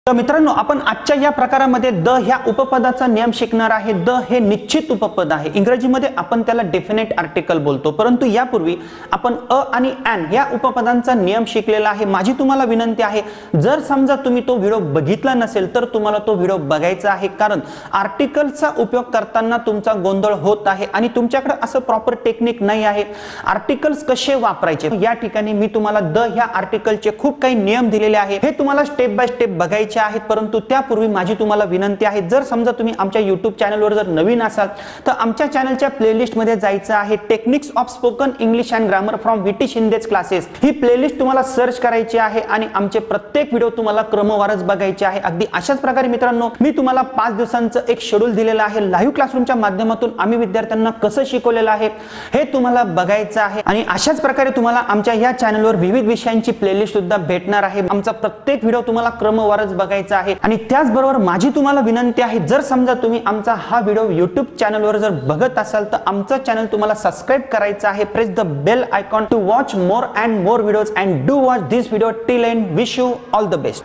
तर मित्रांनो, आपण आजच्या या प्रकारामध्ये द ह्या उपपदाचा नियम शिकणार आहे। द हे निश्चित उपपद आहे। इंग्रजीमध्ये आपण त्याला डेफिनेट आर्टिकल बोलतो, परंतु यापूर्वी आपण अ आणि ॲन या उपपदांचा नियम शिकलेला आहे। माझी तुम्हाला विनंती आहे, जर समजा तुम्ही तो व्हिडिओ बघितला नसेल तर तुम्हाला तो व्हिडिओ बघायचा आहे, कारण आर्टिकलचा उपयोग करताना तुमचा गोंधळ होत आहे आणि तुमच्याकडे असं प्रॉपर टेक्निक नाही आहे। आर्टिकल्स कसे वापरायचे या ठिकाणी मी तुम्हाला द ह्या आर्टिकलचे खूप काही नियम दिलेले आहे, हे तुम्हाला स्टेप बाय स्टेप बघायचे आहेत। परंतु त्यापूर्वी माझी तुम्हाला विनंती आहे, जर समजा तुम्ही आमच्या YouTube चॅनलवर जर नवीन असाल तर आमच्या चॅनलच्या प्लेलिस्ट मध्ये जायचं आहे। Techniques of spoken English and grammar from VT Shinde's classes he playlist तुम्हाला सर्च करायची आहे आणि आमचे प्रत्येक व्हिडिओ तुम्हाला क्रमवारच बघायचे आहे। अगदी अशाच प्रकारे मित्रांनो, मी तुम्हाला 5 दिवसांचं एक शेड्यूल दिलेलं आहे। लाईव्ह क्लासरूमच्या माध्यमातून आम्ही विद्यार्थ्यांना कसं शिकवलेलं आहे हे तुम्हाला बघायचं आहे आणि अशाच प्रकारे तुम्हाला आमच्या या चॅनलवर विविध विषयांची प्लेलिस्ट सुद्धा भेटणार आहे। आमचा प्रत्येक व्हिडिओ तुम्हाला क्रमवारच बघायचा आहे आणि त्याचबरोबर माझी तुम्हाला विनंती आहे, जर समजा तुम्ही आमचा हा व्हिडिओ YouTube चॅनलवर जर बघत असाल तर आमचा चॅनल तुम्हाला सबस्क्राइब करायचा आहे। Press the bell icon to watch more and more videos and do watch this video till end. Wish you all the best.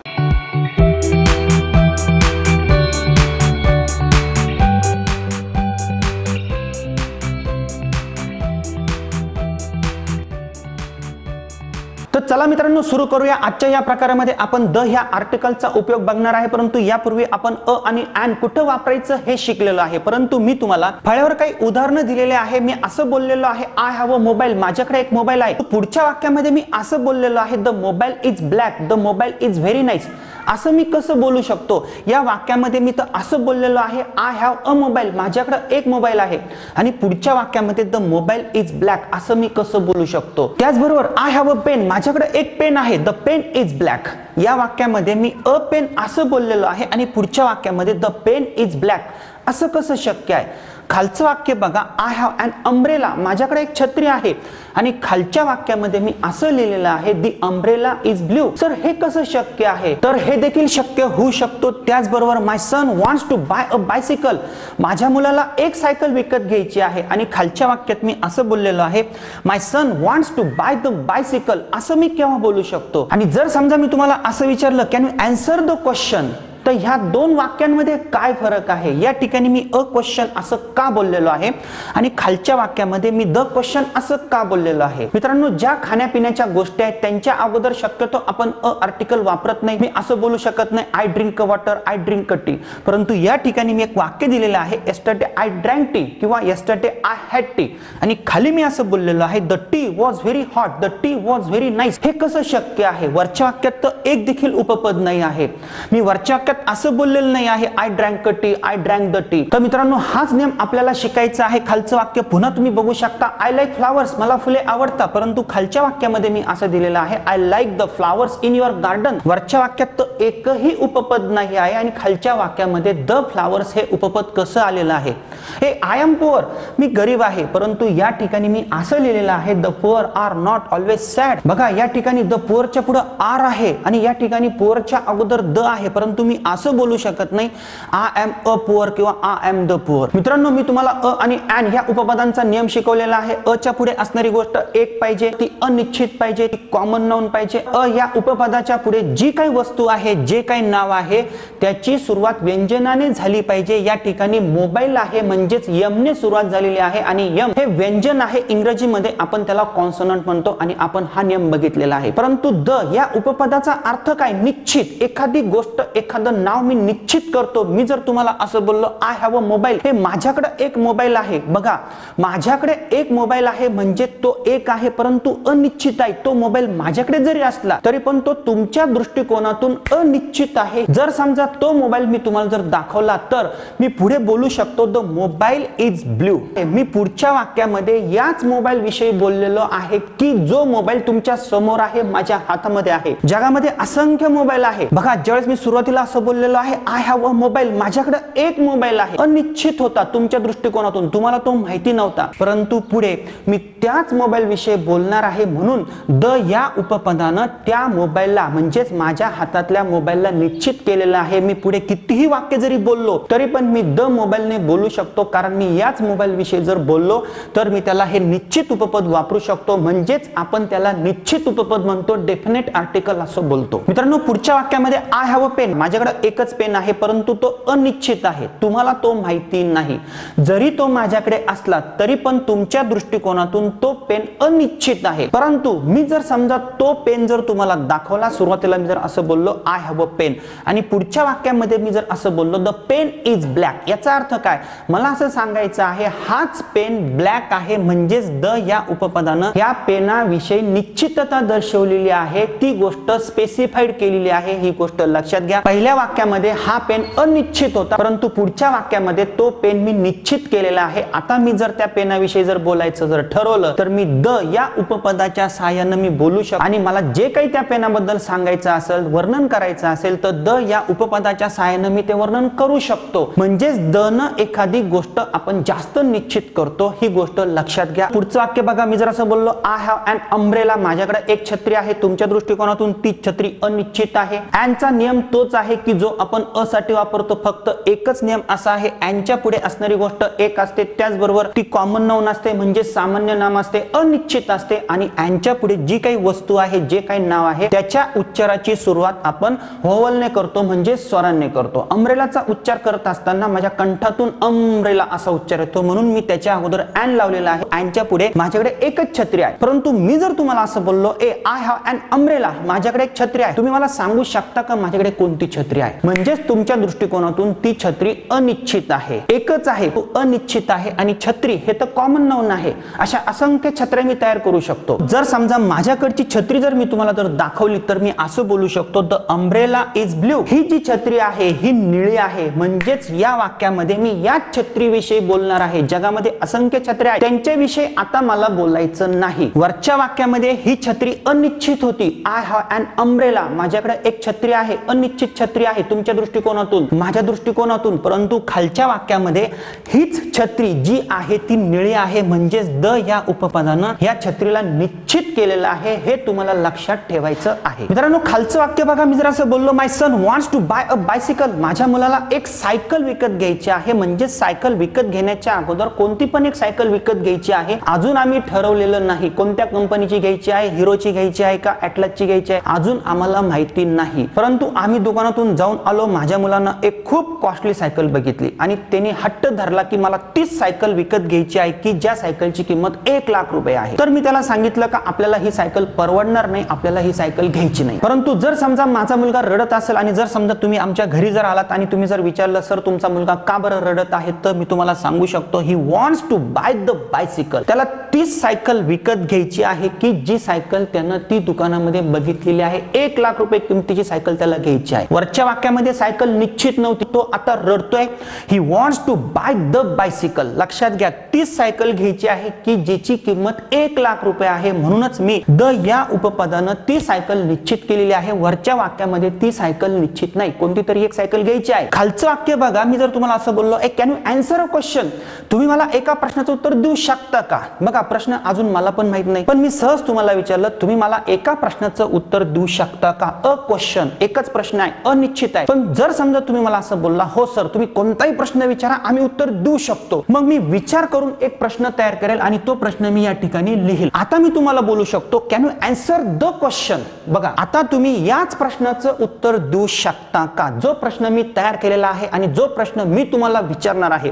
तर चला मित्रांनो, सुरू करूया। आजच्या या प्रकारामध्ये आपण द ह्या आर्टिकलचा उपयोग बघणार आहे, परंतु यापूर्वी आपण अ आणि ॲन कुठे वापरायचं हे शिकलेलो आहे। परंतु मी तुम्हाला फळ्यावर काही उदाहरणं दिलेले आहे। मी असं बोललेलो आहे, आय हॅव अ मोबाईल, माझ्याकडे एक मोबाईल आहे। पुढच्या वाक्यामध्ये मी असं बोललेलो आहे, the mobile is black, the mobile is very nice. असं मी कसं बोलू शकतो? या वाक्यामध्ये मी तर असं बोललेलो आहे, आय हॅव अ मोबाईल, माझ्याकडे एक मोबाईल आहे, आणि पुढच्या वाक्यामध्ये द मोबाईल इज ब्लॅक असं मी कसं बोलू शकतो? त्याचबरोबर आय हॅव अ पेन, माझ्याकडे एक पेन आहे, द पेन इज ब्लॅक। या वाक्यामध्ये मी अ पेन असं बोललेलो आहे आणि पुढच्या वाक्यामध्ये द पेन इज ब्लॅक असं कसं शक्य आहे? खालचं वाक्य बघा, आय हॅव अन अम्ब्रेला, माझ्याकडे एक छत्री आहे, आणि खालच्या वाक्यामध्ये मी असं लिहिलेलं आहे, दी अम्ब्रेला इज ब्ल्यू। सर हे कसं शक्य आहे? तर हे देखील शक्य होऊ शकतो। त्याचबरोबर my son wants to buy a bicycle, माझ्या मुलाला एक सायकल विकत घ्यायची आहे, आणि खालच्या वाक्यात मी असं बोललेलो आहे, my son wants to buy the bicycle. असं मी केव्हा बोलू शकतो? आणि जर समजा मी तुम्हाला असं विचारलं, can you answer the question, तर ह्या दोन वाक्यांमध्ये काय फरक आहे? या ठिकाणी मी अ क्वेश्चन असं का बोललेलो आहे आणि खालच्या वाक्यामध्ये मी द क्वेश्चन असं का बोललेलो आहे? मित्रांनो, ज्या खाण्यापिण्याच्या गोष्टी आहेत त्यांच्या अगोदर शक्यतो आपण अ आर्टिकल वापरत नाही। मी असं बोलू शकत नाही, I drink water, I drink tea, परंतु या ठिकाणी मी एक वाक्य दिलेलं आहे, येस्टरडे आय ड्रँक टी किंवा येस्टरडे आय हॅड टी, आणि खाली मी असं बोललेलो आहे, the T was very hot, the T was very nice. हे कसं शक्य आहे? वरच्या वाक्यात तर एक देखील उपपद नाही आहे। मी वरच्या वाक्यात असं बोललेलं नाही आहे, I drank T, I drank the T. तर मित्रांनो, हाच नियम आपल्याला शिकायचा आहे। खालचं वाक्य पुन्हा तुम्ही बघू शकता, आय लाईक फ्लावर्स, मला फुले आवडतात, परंतु खालच्या वाक्यामध्ये मी असं दिलेलं आहे, I like the flowers in your garden. वरच्या वाक्यात तर एकही उपपद नाही आहे आणि खालच्या वाक्यामध्ये द फ्लावर्स हे उपपद कसं आलेलं आहे? हे आय एम पुअर, मी गरीब आहे, परंतु या ठिकाणी मी असं लिहिलेलं आहे, the poor are not always sad. बघा, या ठिकाणी द पुअरच्या पुढे आर आहे आणि या ठिकाणी पुअरच्या अगोदर द आहे, परंतु मी असं बोलू शकत नाही, आय एम अ पुअर किंवा आय एम द पुअर। मित्रांनो, मी तुम्हाला अ आणि ॲन ह्या उपपदांचा नियम शिकवलेला आहे। अ च्या पुढे असणारी गोष्ट एक पाहिजे, ती अनिश्चित पाहिजे, ती कॉमन नाउन पाहिजे। अ या उपपदाच्या पुढे जी काही वस्तू आहे, जे काही नाव आहे, त्याची सुरुवात व्यंजनाने झाली पाहिजे। या ठिकाणी मोबाईल आहे म्हणजेच यम ने सुरुवात झालेली आहे आणि यम हे व्यंजन आहे। इंग्रजीमध्ये आपण त्याला कॉन्सोनंट म्हणतो आणि आपण हा नियम बघितलेला आहे। परंतु द या उपपदाचा अर्थ काय? निश्चित, एखादी गोष्ट, एखादं नाव मी निश्चित करतो। मी जर तुम्हाला असं बोललो, आय हॅव अ मोबाईल, हे माझ्याकडे एक मोबाईल आहे। बघा, माझ्याकडे एक मोबाईल आहे म्हणजे तो एक आहे, परंतु अनिश्चित आहे। तो मोबाईल माझ्याकडे जरी असला तरी पण तो तुमच्या दृष्टिकोनातून अनिश्चित आहे। जर समजा तो मोबाईल मी तुम्हाला जर दाखवला तर मी पुढे बोलू शकतो, द मोबाईल इज ब्ल्यू। मी पुढच्या वाक्यामध्ये याच मोबाईल विषयी बोललेलो आहे की जो मोबाईल तुमच्या समोर आहे, माझ्या हातामध्ये आहे। जगामध्ये असंख्य मोबाईल आहे। बघा, ज्यावेळेस मी सुरुवातीला असं बोललेलो आहे, आय हॅव अ मोबाईल, माझ्याकडे एक मोबाईल आहे, अनिश्चित होता तुमच्या दृष्टिकोनातून, तुम्हाला तो माहिती नव्हता, परंतु पुढे मी त्याच मोबाईल विषयी बोलणार आहे, म्हणून द या उपपदानं त्या मोबाईलला म्हणजेच माझ्या हातातल्या मोबाईलला निश्चित केलेलं आहे। मी पुढे कितीही वाक्य जरी बोललो तरी पण मी द मोबाईलने बोलू शकतो, कारण मी याच मोबाईल विषयी जर बोललो तर मी त्याला हे निश्चित उपपद वापरू शकतो, म्हणजेच आपण त्याला निश्चित उपपद म्हणतो, डेफिनेट आर्टिकल असं बोलतो। मित्रांनो, पुढच्या वाक्यामध्ये आय हॅव अ पेन, माझ्याकडे माझ्याकडे एकच पेन आहे परंतु तो अनिश्चित आहे, तुम्हाला तो माहिती नाही. जरी तो माझ्याकडे असला तरी पण तुमच्या दृष्टिकोनातून तो पेन अनिश्चित आहे. परंतु मी जर समजा तो पेन जर तुम्हाला दाखवला, सुरुवातीला मी जर असं बोललो आय हॅव अ पेन आणि पुढच्या वाक्यामध्ये मी जर असं बोललो द पेन इज ब्लॅक, याचा अर्थ काय? मला असं सांगायचं आहे हाच पेन ब्लॅक आहे, म्हणजेच द या उपपदानं या पेनाविषयी निश्चितता दर्शवलेली आहे, ती गोष्ट स्पेसिफाईड केलेली आहे. ही गोष्ट लक्षात घ्या. पहिल्या वाक्यामध्ये हा पेन अनिश्चित होता परंतु पुढच्या वाक्यामध्ये तो पेन मी निश्चित केलेला आहे. आता मी जर त्या पेनाविषयी जर बोलायचं जर ठरवलं तर मी द या उपपदाच्या सहाय्याने मी बोलू शकतो आणि मला जे काही त्या पेनाबद्दल सांगायचं असेल, वर्णन करायचं असेल तर द या उपपदाच्या सहाय्याने मी ते वर्णन करू शकतो. म्हणजेच द न एखादी गोष्ट आपण जास्त निश्चित करतो, ही गोष्ट लक्षात घ्या. पुढचं वाक्य बघा, मी जर असं बोललो आय हॅव अन अम्ब्रेला, माझ्याकडे एक छत्री आहे, तुमच्या दृष्टिकोनातून ती छत्री अनिश्चित आहे. अँडचा नियम तोच आहे की जो आपण अ साठी वापरतो, फक्त एकच नियम असा आहे अँडच्या पुढे असणारी गोष्ट एक असते, त्याचबरोबर ती कॉमन नाउन असते म्हणजे सामान्य नाम असते, अनिश्चित असते आणि अँडच्या पुढे जी काही वस्तू आहे, जे काही नाव आहे त्याच्या उच्चाराची सुरुवात आपण व्होवलने करतो म्हणजे स्वरांनी करतो. अम्ब्रेलाचा उच्चार करत असताना माझ्या कंठातून अम्ब्रेला असा उच्चार येतो म्हणून मी त्याच्या अगोदर अँड लावलेला आहे. अँडच्या पुढे माझ्याकडे एकच छत्री आहे. परंतु मी जर तुम्हाला असं बोललो ए आय हॅव अन अम्ब्रेला, माझ्याकडे एक छत्री आहे, तुम्ही मला सांगू शकता का माझ्याकडे कोणती छत्री आहे? म्हणजेच तुमच्या दृष्टिकोनातून ती छत्री अनिश्चित आहे, एकच आहे, तो अनिश्चित आहे आणि छत्री हे तर कॉमन नाउन आहे. अशा असंख्य छत्र्या मी तयार करू शकतो. जर समजा माझ्याकडची छत्री जर मी तुम्हाला जर दाखवली तर मी असं बोलू शकतो द अम्ब्रेला इज ब्ल्यू, ही जी छत्री आहे ही निळी आहे. म्हणजेच या वाक्यामध्ये मी या छत्रीविषयी बोलणार आहे. जगामध्ये असंख्य छत्र्या आहेत, त्यांच्याविषयी आता मला बोलायचं नाही. वरच्या वाक्यामध्ये ही छत्री अनिश्चित होती, आय हॅव अन अम्ब्रेला, माझ्याकडे एक छत्री आहे, अनिश्चित छत्री आहे तुमच्या दृष्टिकोनातून, माझ्या दृष्टिकोनातून. परंतु खालच्या वाक्यामध्ये हीच छत्री जी आहे ती निळी आहे, म्हणजेच द या उपपदानं या छत्रीला निश्चित केलेलं आहे, हे तुम्हाला लक्षात ठेवायचं आहे. मित्रांनो खालचं वाक्य बघा, मी जर असं बोललो my son wants to buy a bicycle, माझ्या मुलाला एक सायकल विकत घ्यायची आहे. म्हणजे सायकल विकत घेण्याच्या अगोदर कोणती पण एक सायकल विकत घ्यायची आहे, अजून आम्ही ठरवलेलं नाही कोणत्या कंपनीची घ्यायची आहे, हिरोची घ्यायची आहे का ॲटलासची घ्यायची आहे, अजून आम्हाला माहिती नाही. परंतु आम्ही दुकानातून जाऊन आलो, माझ्या मुलानं एक खूप कॉस्टली सायकल बघितली आणि त्याने हट्ट धरला की मला तीच सायकल विकत घ्यायची आहे की ज्या सायकलची किंमत 1 लाख रुपये आहे. तर मी त्याला सांगितलं का आपल्याला ही सायकल परवडणार नाही, आपल्याला ही सायकल घ्यायची नाही. परंतु जर समजा माझा मुलगा रडत असेल आणि जर समजा तुम्ही आमच्या घरी जर आलात आणि तुम्ही जर विचारलं सर तुमचा मुलगा का बरं रडत आहे, तर मी तुम्हाला सांगू शकतो he wants to buy the bicycle, त्याला तीच सायकल विकत घ्यायची आहे की जी सायकल त्यानं ती दुकानामध्ये बघितलेली आहे. 1 लाख रुपये किमतीची सायकल त्याला घ्यायची आहे. वरच्या वाक्यामध्ये सायकल निश्चित नव्हती, तो आता रडतोय. He wants to buy the bicycle, लक्षात घ्या तीच सायकल घ्यायची आहे की ज्याची किंमत 1 लाख रुपये आहे. म्हणूनच मी द या उपपदानं ती सायकल निश्चित केलेली आहे. वरच्या वाक्यामध्ये ती सायकल निश्चित नाही, कोणती तरी एक सायकल घ्यायची आहे. खालचं वाक्य बघा, मी जर तुम्हाला असं बोललो ए can you answer a question, तुम्ही मला एका प्रश्नाचं उत्तर देऊ शकता का? बघा प्रश्न अजून मला पण माहित नाही, पण मी सहज तुम्हाला विचारलं तुम्ही मला एका प्रश्नाचं उत्तर देऊ शकता का? अ क्वेश्चन, एकच प्रश्न आहे, अनिश्चित आहे. पण जर समजा तुम्ही मला असं बोलला हो सर तुम्ही कोणताही प्रश्न विचारा आम्ही उत्तर देऊ शकतो, मग मी विचार करून एक प्रश्न तयार करेल आणि तो प्रश्न मी या ठिकाणी लिहिल. आता मी तुम्हाला बोलू शकतो can you answer the question. बघा आता तुम्ही याच प्रश्नाचं उत्तर देऊ शकता का? जो प्रश्न मी तयार केलेला आहे आणि जो प्रश्न मी तुम्हाला विचारणार आहे.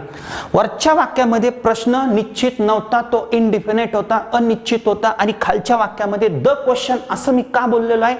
वरच्या वाक्यामध्ये प्रश्न निश्चित नव्हता, तो इनडिफिनिट होता, अनिश्चित होता. आणि खालच्या वाक्यामध्ये द क्वेश्चन असं मी का बोललेलो आहे?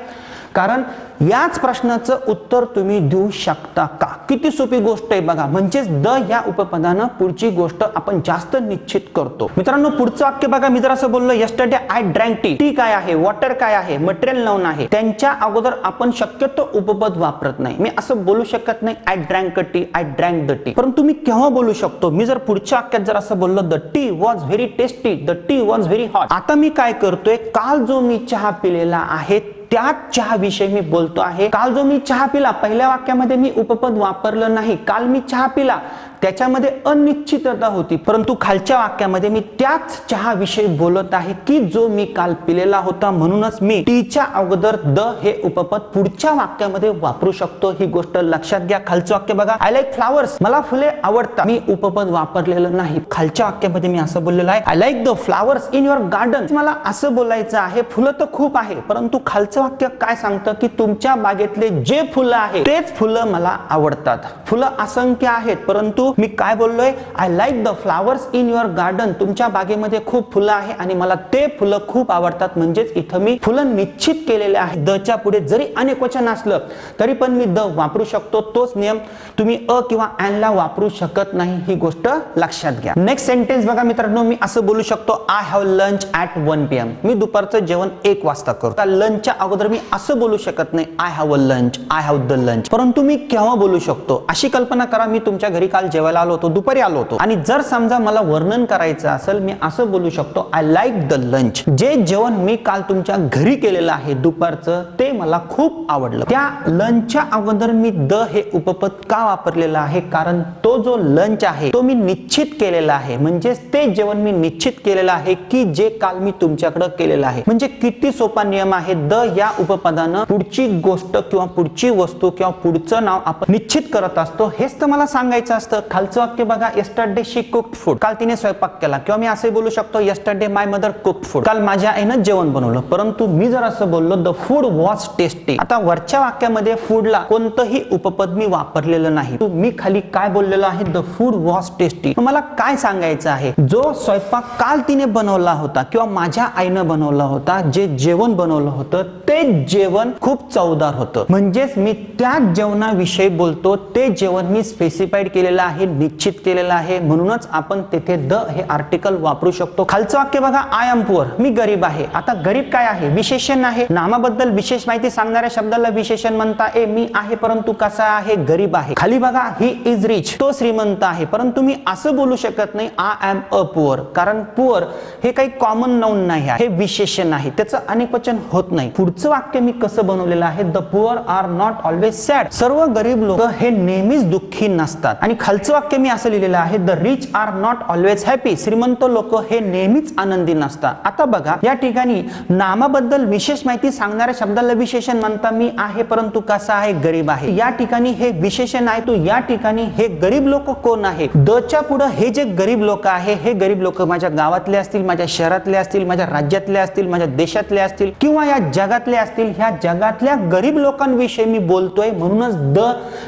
कारण याच प्रश्नाचं उत्तर तुम्ही देऊ शकता का? किती सोपी गोष्ट आहे बघा. म्हणजेच द या उपपदानं पुढची गोष्ट आपण जास्त निश्चित करतो. मित्रांनो पुढचं वाक्य बघा, मी जर असं बोललो yesterday I drank T, T काय आहे, वॉटर काय आहे, मटेरियल नाउन आहे, त्यांच्या अगोदर आपण शक्यतो उपपद वापरत नाही. मी असं बोलू शकत नाही I drank a T, I drank the T. परंतु मी केव्हा बोलू शकतो? मी जर पुढच्या वाक्यात जर असं बोललो the T was very tasty, the T was very hot. आता मी काय करतोय, काल जो मी चहा पिलेला आहे त्याच चहा विषयी मी बोलतो आहे. काल जो मी चहा पिला, पहिल्या वाक्यामध्ये मी उपपद वापरलं नाही. काल मी चहा पिला त्याच्यामध्ये अनिश्चितता होती, परंतु खालच्या वाक्यामध्ये मी त्याच चहा विषयी बोलत आहे की जो मी काल पिलेला होता. म्हणूनच मी टीच्या अगोदर द हे उपपद पुढच्या वाक्यामध्ये वापरू शकतो. ही गोष्ट लक्षात घ्या. खालचं वाक्य बघा, आय लाईक फ्लावर्स, मला फुले आवडतात. मी उपपद वापरलेलं नाही. खालच्या वाक्यामध्ये मी असं बोललेलं आहे I like the flowers in your garden. मला असं बोलायचं आहे फुलं तर खूप आहे, परंतु खालचं वाक्य काय सांगतं की तुमच्या बागेतले जे फुलं आहेत तेच फुलं मला आवडतात. फुलं असंख्य आहेत, परंतु मी काय बोललोय, I like the flowers in your garden. तुमच्या बागेमध्ये खूप फुलं आहे आणि मला ते फुलं खूप आवडतात. म्हणजेच इथं मी फुलं निश्चित केलेले आहे. द च्या पुढे जरी अनेक वचन असलं तरी पण मी द वापरू शकतो. तोच नियम तुम्ही अ किंवा एन ला वापरू शकत नाही, ही गोष्ट लक्षात घ्या. नेक्स्ट सेंटेन्स बघा मित्रांनो, मी असं बोलू शकतो, I have lunch at 1 PM. मी दुपारचं जेवण 1 वाजता करतो. लंचच्या अगोदर मी असं बोलू शकत नाही, I have a lunch, I have the lunch. परंतु मी केव्हा बोलू शकतो, अशी कल्पना करा, मी तुमच्या घरी काल जेवायला आलो होतो, दुपारी आलो होतो आणि जर समजा मला वर्णन करायचं असेल, मी असं बोलू शकतो, आय लाईक द लंच. जे जेवण मी काल तुमच्या घरी केलेलं आहे दुपारचं, ते मला खूप आवडलं. त्या लंचच्या अगोदर मी द हे उपपद का वापरलेलं आहे, कारण तो जो लंच आहे तो मी निश्चित केलेला आहे. म्हणजे ते जेवण मी निश्चित केलेलं आहे की जे काल मी तुमच्याकडे केलेलं आहे. म्हणजे किती सोपा नियम आहे. द या उपपदानं पुढची गोष्ट किंवा पुढची वस्तू किंवा पुढचं नाव आपण निश्चित करत असतो. हेच तर मला सांगायचं असतं. खालचं वाक्य बघा, येस्टरडे शी कुक्ड फूड. काल तिने स्वयंपाक केला. किंवा मी असे बोलू शकतो, येस्टरडे माय मदर कुक्ड फूड. काल माझ्या आईनं जेवण बनवलं. परंतु मी जर असं बोललो, द फूड वॉज टेस्टी. आता वरच्या वाक्यामध्ये फूडला कोणतंही उपपद मी वापरलेलं नाही. मी खाली काय बोललेलो आहे, द फूड वॉज टेस्टी. मला काय सांगायचं आहे, जो स्वयंपाक काल तिने बनवला होता किंवा माझ्या आईनं बनवला होता, जे जेवण बनवलं होतं ते जेवण खूप चवदार होतं. म्हणजेच मी त्या जेवणाविषयी बोलतो. ते जेवण मी स्पेसिफाईड केलेलं आहे, निश्चित केलेलं आहे. म्हणूनच आपण तेथे द हे आर्टिकल वापरू शकतो. खालचं वाक्य बघा, आय एम पुअर. मी गरीब आहे. आता गरीब काय आहे, विशेषण आहे. नामाबद्दल विशेष माहिती सांगणाऱ्या शब्दाला विशेषण म्हणता. मी आहे परंतु कसा आहे, गरीब आहे. खाली बघा, ही इज रिच. तो श्रीमंत आहे. परंतु मी असं बोलू शकत नाही, आय एम अ पुअर. कारण पुअर हे काही कॉमन नाउन नाही आहे, हे विशेषण आहे. त्याचं अनेक वचन होत नाही. पुढचं वाक्य मी कसं बनवलेलं आहे, the poor are not always sad. सर्व गरीब लोक हे नेहमीच दुःखी नसतात. आणि खालचं वाक्य मी असं लिहिलेलं आहे, the rich are not always happy. श्रीमंत लोक हे नेहमीच आनंदी नसतात. आता बघा, या ठिकाणी नामाबद्दल विशेष माहिती सांगणाऱ्या शब्दाला विशेषण म्हणता. मी आहे परंतु कसा आहे, गरीब आहे. या ठिकाणी हे विशेषण आहे. तो या ठिकाणी हे गरीब लोक कोण आहे, द च्या पुढे हे जे गरीब लोक आहे, हे गरीब लोक माझ्या गावातले असतील, माझ्या शहरातले असतील, माझ्या राज्यातले असतील, माझ्या देशातले असतील किंवा या जगातले असतील. ह्या जगातल्या गरीब लोकांविषयी मी बोलतोय. म्हणूनच द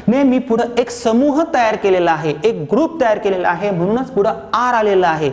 ने मी पुढे एक समूह तयार केलेला आहे, एक ग्रुप तयार केलेला आहे. म्हणूनच पुढे आर आलेला आहे.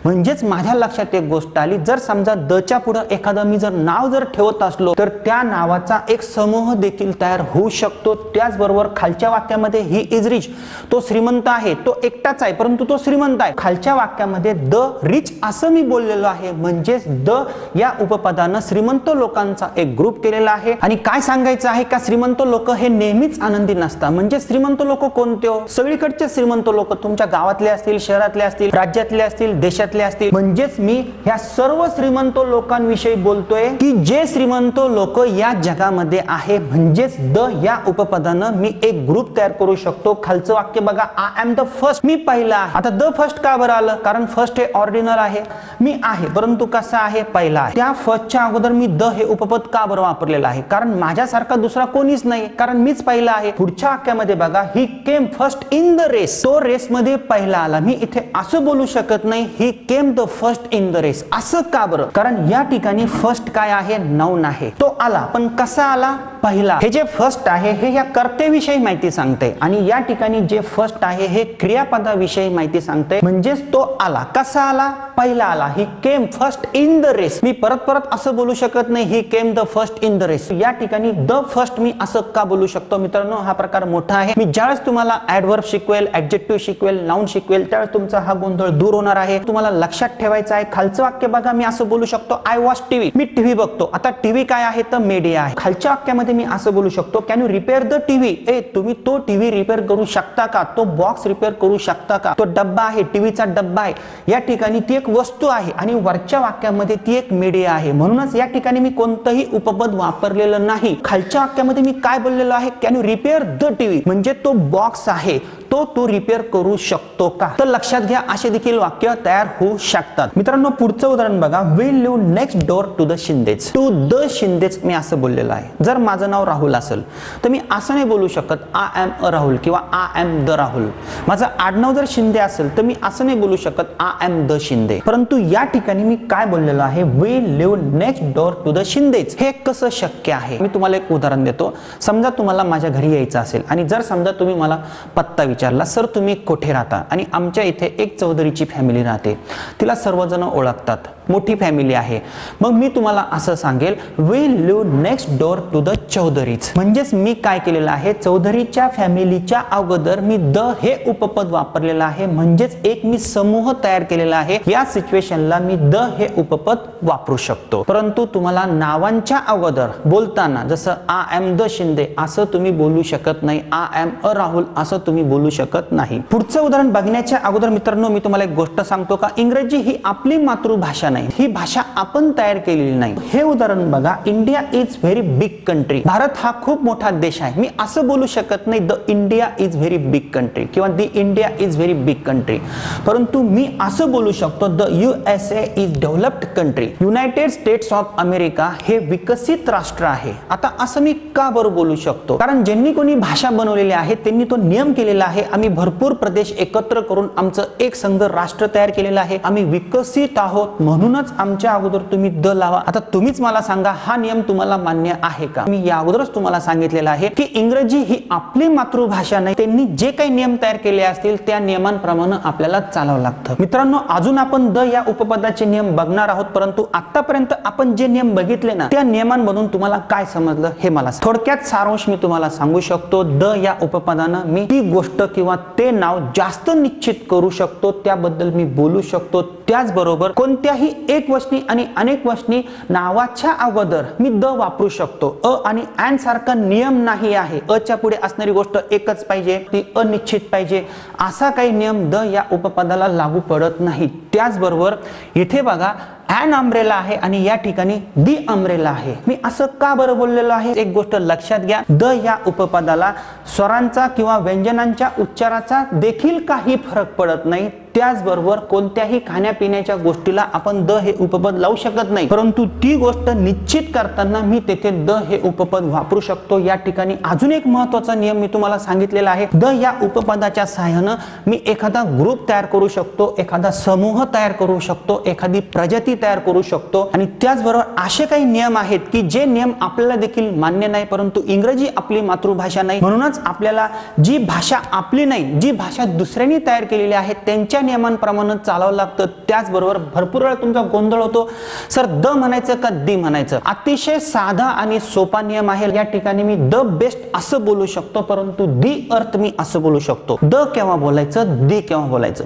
म्हणजेच माझ्या लक्षात एक गोष्ट आली, जर समजा द च्या पुढे एखादं मी जर नाव जर ठेवत असलो तर त्या नावाचा एक समूह देखील तयार होऊ शकतो. त्याचबरोबर खालच्या वाक्यामध्ये ही इज रिच, तो श्रीमंत आहे. तो एकटाच आहे परंतु तो श्रीमंत आहे. खालच्या वाक्यामध्ये द रिच असं मी बोललेलो आहे. म्हणजेच द या उपपदानं श्रीमंत लोकांचा एक ग्रुप केलेला आहे. आणि काय सांगायचं आहे का, श्रीमंत लोक हे नेहमीच आनंदी नसतात. म्हणजे श्रीमंत लोक कोणते हो, सगळीकडचे श्रीमंत लोक, तुमच्या गावातले असतील, शहरातले असतील, राज्यातले असतील, देशातले असतील. म्हणजेच मी ह्या सर्व श्रीमंत लोकांविषयी बोलतोय की जे श्रीमंत लोक या जगामध्ये आहे. म्हणजेच द या उपपदानं मी एक ग्रुप तयार करू शकतो. खालचं वाक्य बघा, आय एम द फर्स्ट. मी पहिला आहे. आता द फर्स्ट का बरं आलं, कारण फर्स्ट हे ऑर्डिनल आहे. मी आहे परंतु कसा आहे, पहिला आहे. त्या फर्स्टच्या अगोदर मी द हे उपपद का बरं वापरलेलं आहे, कारण माझ्यासारखा दुसरा कोणीच नाही, कारण मीच पहिला आहे. पुढच्या वाक्यामध्ये बघा, he came first in the race. तो रेस मध्ये पहिला आला. मी इथे असं बोलू शकत नाही, he came the first in the race. असं का बरं, कारण या ठिकाणी फर्स्ट काय आहे, नाउन आहे. तो आला पण कसा आला, पहिला. हे जे फर्स्ट आहे हे या कर्तेविषयी माहिती सांगते आणि या ठिकाणी जे फर्स्ट आहे हे क्रियापदाविषयी माहिती सांगते. म्हणजेच तो आला. कसा आला, पहिला आला. He came first in the race. मी परत परत असं बोलू शकत नाही, he came the first in the race. या ठिकाणी द फर्स्ट मी असं का बोलू शकतो मित्रांनो, हा प्रकार मोठा आहे. मी ज्यावेळेस तुम्हाला ऍडव्हर्ब शिकवेल, ऍडजेक्टिव्ह शिकवेल, नाउन शिकवेल, त्यावेळेस तुमचा हा गोंधळ दूर होणार आहे. तुम्हाला लक्षात ठेवायचं आहे. खालचं वाक्य बघा, मी असं बोलू शकतो, I watch TV. Me TV बघतो. आता टीव्ही काय आहे, तर मीडिया आहे. खालच्या वाक्यामध्ये मी असं बोलू शकतो, can you repair the TV. तुम्ही तो टीव्ही रिपेअर करू शकता का, तो बॉक्स रिपेअर करू शकता का. तो डब्बा आहे, टीव्हीचा डब्बा आहे. या ठिकाणी ती एक वस्तू आहे आणि वरच्या वाक्यामध्ये ती एक मीडिया आहे. म्हणूनच या ठिकाणी मी कोणतंही उपपद वापरलेलं नाही. खालच्या वाक्यामध्ये मी काय बोललेलो आहे, can you repair the TV. म्हणजे तो बॉक्स आहे, तो तू रिपेअर करू शकतो का. तर लक्षात घ्या, असे देखील वाक्य तयार होऊ शकतात. मित्रांनो, पुढचं उदाहरण बघा, we live next door to the Shindes. To the Shindes मी असं बोललेलं आहे. जर माझं माझं नाव राहुल असेल तर मी असं नाही बोलू शकत आय एम अ राहुल किंवा आय एम द राहुल. माझं आडनाव जर शिंदे असेल तर मी असं नाही बोलू शकत आय एम द शिंदे. परंतु या ठिकाणी मी काय बोललेलो आहे, we live next door to the Shindes. हे कसं शक्य आहे? मी तुम्हाला एक उदाहरण देतो. समजा तुम्हाला माझ्या घरी यायचं असेल आणि जर समजा तुम्ही मला पत्ता विचारला, सर तुम्ही कुठे राहता, आणि आमच्या इथे एक चौधरीची फॅमिली राहते, तिला सर्वजण ओळखतात, मोठी फॅमिली आहे, मग मी तुम्हाला असं सांगेल we live next door to the Chaudharys. म्हणजेच मी काय केलेलं आहे, चौधरीच्या फॅमिलीच्या अगोदर मी द हे उपपद वापरलेलं आहे. म्हणजेच एक मी समूह तयार केलेला आहे. या सिच्युएशनला मी द हे उपपद वापरू शकतो. परंतु तुम्हाला नावांच्या अगोदर बोलताना जसं आय एम द शिंदे असं तुम्ही बोलू शकत नाही, आय एम अ राहुल असं तुम्ही बोलू शकत नाही. पुढचं उदाहरण बघण्याच्या अगोदर मित्रांनो मी तुम्हाला एक गोष्ट सांगतो का इंग्रजी ही आपली मातृभाषा नाही, ही भाषा आपण तयार केलेली नाही. हे उदाहरण बघा, India is very big country. Bharat हा खूप मोठा देश आहे. मी असं बोलू शकत नाही the India is very big country किंवा the India is very big country. परंतु मी असं बोलू शकतो the USA is developed country. United States of America हे विकसित राष्ट्र आहे. आता असं मी का बरं बोलू शकतो? कारण ज्यांनी कोणी भाषा बनवलेली आहे त्यांनी तो नियम केलेला आहे. आम्ही भरपूर प्रदेश एकत्र करून आमचं एक संघ राष्ट्र तयार केलेलं आहे. आम्ही विकसित आहोत म्हणूनच आमच्या अगोदर तुम्ही द लावा. आता तुम्हीच मला सांगा हा नियम तुम्हाला मान्य आहे का? मी या अगोदरच तुम्हाला सांगितलेलं आहे की इंग्रजी ही आपली मातृभाषा नाही. त्यांनी जे काही नियम तयार केले असतील त्या नियमांप्रमाणे आपल्याला चालावं लागतं. मित्रांनो अजून आपण द या उपपदाचे नियम बघणार आहोत. परंतु आतापर्यंत आपण जे नियम बघितले ना त्या नियमांमधून तुम्हाला काय समजलं हे मला थोडक्यात सारांश मी तुम्हाला सांगू शकतो. द या उपपदानं मी ती गोष्ट किंवा ते नाव जास्त निश्चित करू शकतो, त्याबद्दल मी बोलू शकतो. त्याचबरोबर कोणत्याही एक वचनी आणि अनेक वचनी नावाच्या अगोदर मी द वापरू शकतो. अ आणि एन सारखा नियम नाही आहे. अ च्या पुढे असणारी गोष्ट एकच पाहिजे, ती अनिश्चित पाहिजे, असा काही नियम द या उपपदाला लागू पडत नाही. त्याचबरोबर इथे बघा ॲन अम्ब्रेला आहे आणि या ठिकाणी दी अम्ब्रेला आहे. मी असं का बरं बोललेलो आहे? एक गोष्ट लक्षात घ्या, द या उपपदाला स्वरांचा किंवा व्यंजनांच्या उच्चाराचा देखील काही फरक पडत नाही. त्याचबरोबर कोणत्याही खाण्यापिण्याच्या गोष्टीला आपण द हे उपपद लावू शकत नाही. परंतु ती गोष्ट निश्चित करताना मी तेथे द हे उपपद वापरू शकतो. या ठिकाणी अजून एक महत्त्वाचा नियम मी तुम्हाला सांगितलेला आहे. द या उपपदाच्या सहाय्याने मी एखादा ग्रुप तयार करू शकतो, एखादा समूह तयार करू शकतो, एखादी प्रजाती तयार करू शकतो. आणि त्याचबरोबर असे काही नियम आहेत की जे नियम आपल्याला देखील मान्य नाही. परंतु इंग्रजी आपली मातृभाषा नाही म्हणूनच आपल्याला जी भाषा आपली नाही, जी भाषा दुसऱ्यांनी तयार केलेली आहे त्यांच्या नियमांप्रमाणे चालावं लागतं. त्याचबरोबर भरपूर वेळा तुमचा गोंधळ होतो, सर द म्हणायचं का दी म्हणायचं? अतिशय साधा आणि सोपा नियम आहे. या ठिकाणी मी द बेस्ट असं बोलू शकतो, परंतु दी अर्थ मी असं बोलू शकतो. द केव्हा बोलायचं, दी केव्हा बोलायचं?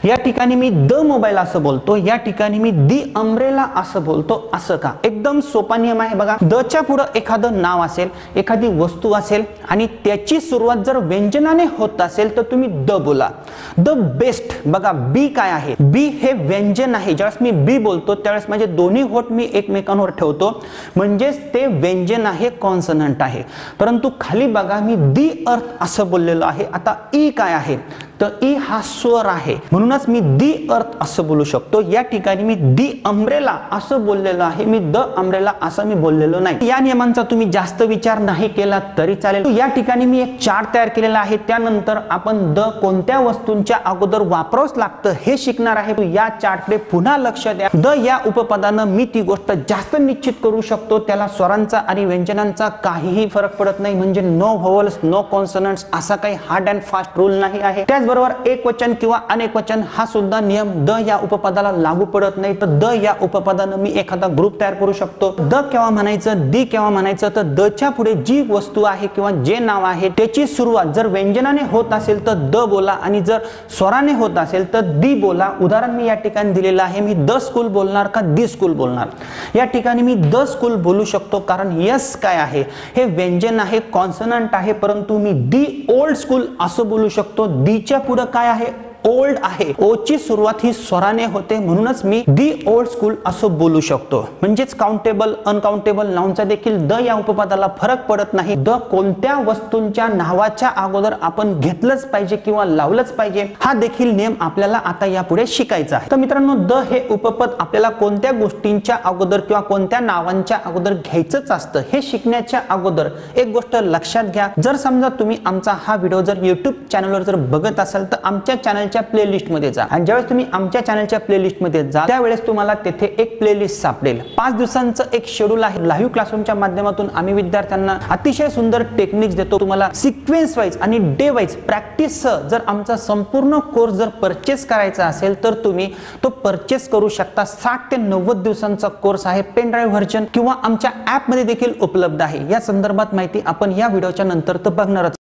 या ठिकाणी मी द मोबाईल असं बोलतो, या ठिकाणी मी दी अम्ब्रेला असं बोलतो. असं का? एकदम सोपा नियम आहे बघा. द च्या पुढे एखादं नाव असेल, एखादी वस्तू असेल आणि त्याची सुरुवात जर व्यंजनाने होत असेल तर तुम्ही द बोला. द बेस्ट बघा, बी काय आहे? बी हे व्यंजन आहे. ज्यावेळेस मी बी बोलतो त्यावेळेस माझे दोन्ही होठ मी एकमेकांवर ठेवतो, म्हणजेच ते व्यंजन आहे, कॉन्सनंट आहे. परंतु खाली बघा मी दी अर्थ असं बोललेलो आहे. आता ई काय आहे? तर ई हा स्वर आहे, म्हणूनच मी दी अर्थ असं बोलू शकतो. या ठिकाणी मी दी अम्ब्रेला असं बोललेलो आहे, मी द अम्ब्रेला असं मी बोललेलो नाही. या नियमांचा तुम्ही जास्त विचार नाही केला तरी चालेल. या ठिकाणी मी एक चार्ट तयार केलेला आहे. त्यानंतर आपण द कोणत्या वस्तूंच्या अगोदर वापरावंच लागतं हे शिकणार आहे. या चार्टकडे पुन्हा लक्ष द्या. द या उपपदानं मी ती गोष्ट जास्त निश्चित करू शकतो. त्याला स्वरांचा आणि व्यंजनांचा काहीही फरक पडत नाही. म्हणजे नो व्होवल्स नो कॉन्सनंट्स असा काही हार्ड अँड फास्ट रूल नाही आहे. बरोबर एक वचन किंवा अनेक वचन हा सुद्धा नियम द या उपपदाला लागू पडत नाही. तर द या उपपदानं मी एखादा ग्रुप तयार करू शकतो. द केव्हा म्हणायचं, दी केव्हा म्हणायचं? तर द च्या पुढे जी वस्तू आहे किंवा जे नाव आहे त्याची सुरुवात जर व्यंजनाने होत असेल तर द बोला आणि जर स्वराने होत असेल तर दी बोला. उदाहरण मी या ठिकाणी दिलेलं आहे. मी द स्कूल बोलणार का दी स्कूल बोलणार? या ठिकाणी मी द स्कूल बोलू शकतो कारण यस काय आहे? हे व्यंजन आहे, कॉन्सनंट आहे. परंतु मी दी ओल्ड स्कूल असं बोलू शकतो. दी च्या पुढे काय आहे? ओल्ड आहे. ओ ची सुरुवात ही स्वराने होते, म्हणूनच मी दी ओल्ड स्कूल असं बोलू शकतो. म्हणजेच काउंटेबल, अनकाउंटेबल नाउनचा देखील द या उपपदाला फरक पडत नाही. द कोणत्या वस्तूंच्या नावाच्या अगोदर आपण घेतलंच पाहिजे किंवा लावलंच पाहिजे हा देखील नियम आपल्याला आता यापुढे शिकायचा आहे. तर मित्रांनो, द हे उपपद आपल्याला कोणत्या गोष्टींच्या अगोदर किंवा कोणत्या नावांच्या अगोदर घ्यायचंच असतं हे शिकण्याच्या अगोदर एक गोष्ट लक्षात घ्या. जर समजा तुम्ही आमचा हा व्हिडिओ जर YouTube चॅनलवर जर बघत असाल तर आमच्या चॅनलच्या प्लेलिस्ट मध्ये जा आणि ज्यावेळेस तुम्ही आमच्या चॅनलच्या प्लेलिस्ट मध्ये जा त्यावेळेस तुम्हाला तेथे एक प्लेलिस्ट सापडेल. 5 दिवसांचं एक शेड्यूल आहे. लाईव्ह क्लासरूमच्या माध्यमातून आम्ही विद्यार्थ्यांना अतिशय सुंदर टेक्निक्स देतो. तुम्हाला सिक्वेन्स वाईज आणि डे वाईज प्रॅक्टिस जर आमचा संपूर्ण कोर्स जर परचेस करायचा असेल तर तुम्ही तो परचेस करू शकता. 60 ते 90 दिवसांचा कोर्स आहे. पेन ड्राईव्ह व्हर्जन किंवा आमच्या ऍप मध्ये देखील उपलब्ध आहे. या संदर्भात माहिती आपण या व्हिडिओच्या नंतर तर बघणारच.